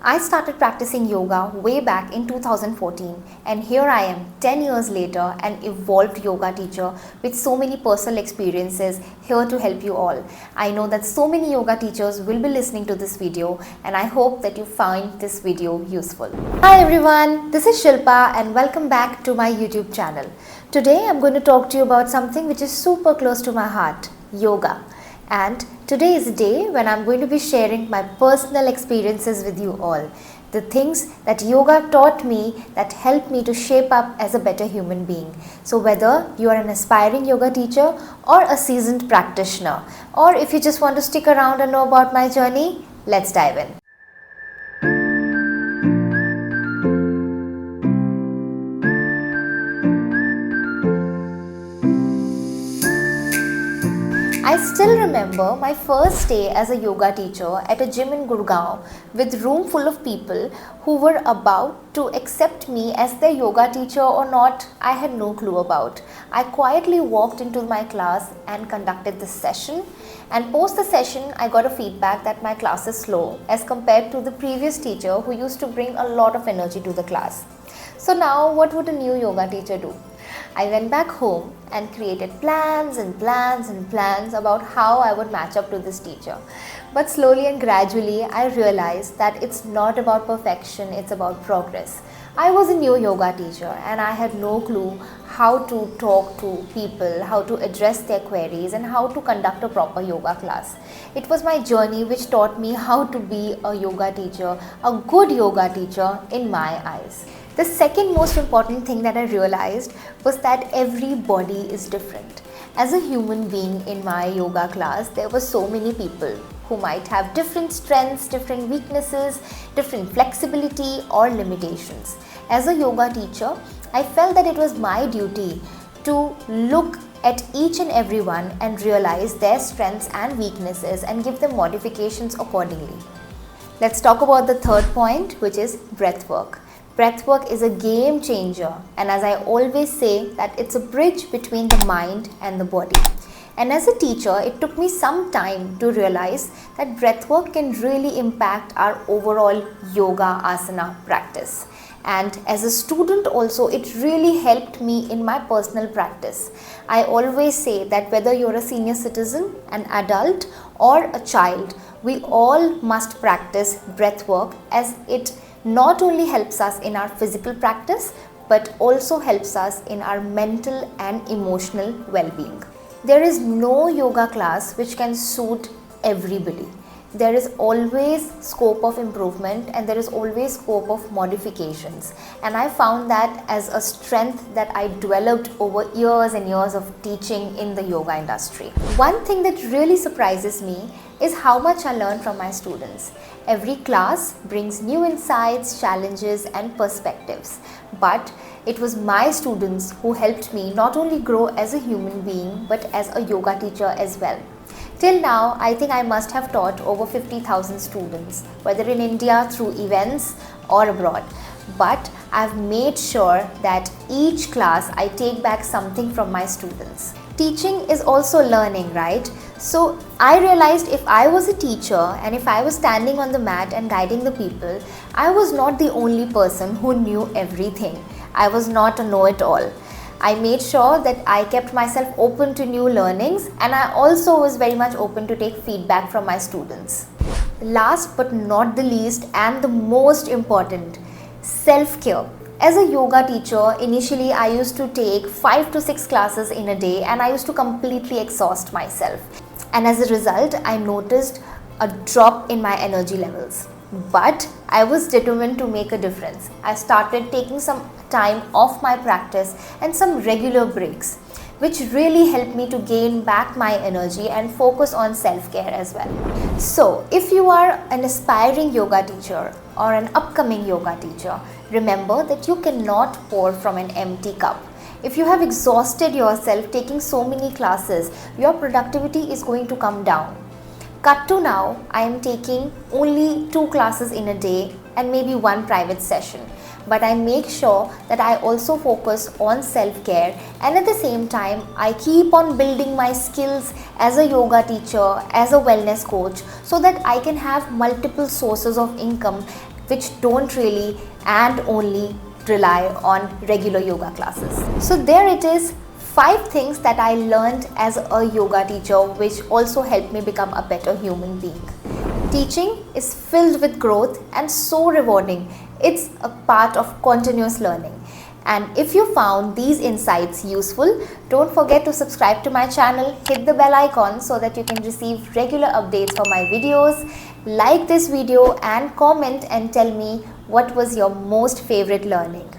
I started practicing yoga way back in 2014, and here I am 10 years later, an evolved yoga teacher with so many personal experiences here to help you all. I know that so many yoga teachers will be listening to this video, and I hope that you find this video useful. Hi everyone, this is Shilpa and welcome back to my YouTube channel. Today I'm going to talk to you about something which is super close to my heart, yoga. And today is a day when I'm going to be sharing my personal experiences with you all. The things that yoga taught me that helped me to shape up as a better human being. So whether you are an aspiring yoga teacher or a seasoned practitioner, or if you just want to stick around and know about my journey, let's dive in. I still remember my first day as a yoga teacher at a gym in Gurgaon with a room full of people who were about to accept me as their yoga teacher or not. I had no clue about. I quietly walked into my class and conducted this session, and post the session I got a feedback that my class is slow as compared to the previous teacher who used to bring a lot of energy to the class. So now what would a new yoga teacher do? I went back home and created plans about how I would match up to this teacher. But slowly and gradually I realized that it's not about perfection, it's about progress. I was a new yoga teacher and I had no clue how to talk to people, how to address their queries and how to conduct a proper yoga class. It was my journey which taught me how to be a yoga teacher, a good yoga teacher in my eyes. The second most important thing that I realized was that everybody is different. As a human being in my yoga class, there were so many people who might have different strengths, different weaknesses, different flexibility or limitations. As a yoga teacher, I felt that it was my duty to look at each and everyone and realize their strengths and weaknesses and give them modifications accordingly. Let's talk about the third point, which is breathwork. Breathwork is a game changer, and as I always say, that it's a bridge between the mind and the body. And as a teacher, it took me some time to realize that breathwork can really impact our overall yoga asana practice. And as a student also, it really helped me in my personal practice. I always say that whether you're a senior citizen, an adult or a child, we all must practice breathwork, as it not only helps us in our physical practice but also helps us in our mental and emotional well-being. There is no yoga class which can suit everybody. There is always scope of improvement and there is always scope of modifications, and I found that as a strength that I developed over years and years of teaching in the yoga industry. One thing that really surprises me is how much I learn from my students. Every class brings new insights, challenges and perspectives, but it was my students who helped me not only grow as a human being but as a yoga teacher as well. Till now, I think I must have taught over 50,000 students, whether in India through events or abroad. But I've made sure that each class I take back something from my students. Teaching is also learning, right? So I realized if I was a teacher and if I was standing on the mat and guiding the people, I was not the only person who knew everything. I was not a know-it-all. I made sure that I kept myself open to new learnings, and I also was very much open to take feedback from my students. Last but not the least, and the most important, self-care. As a yoga teacher, initially I used to take 5 to 6 classes in a day and I used to completely exhaust myself. And as a result, I noticed a drop in my energy levels. But I was determined to make a difference. I started taking some time off my practice and some regular breaks, which really helped me to gain back my energy and focus on self-care as well. So, if you are an aspiring yoga teacher or an upcoming yoga teacher, remember that you cannot pour from an empty cup. If you have exhausted yourself taking so many classes, your productivity is going to come down. Cut to now, I am taking only 2 classes in a day and maybe 1 private session. But I make sure that I also focus on self-care, and at the same time I keep on building my skills as a yoga teacher, as a wellness coach, so that I can have multiple sources of income which don't really and only rely on regular yoga classes. So there it is, 5 things that I learned as a yoga teacher which also helped me become a better human being. Teaching is filled with growth and so rewarding. It's a part of continuous learning. And if you found these insights useful, don't forget to subscribe to my channel, hit the bell icon so that you can receive regular updates for my videos. Like this video and comment and tell me what was your most favorite learning.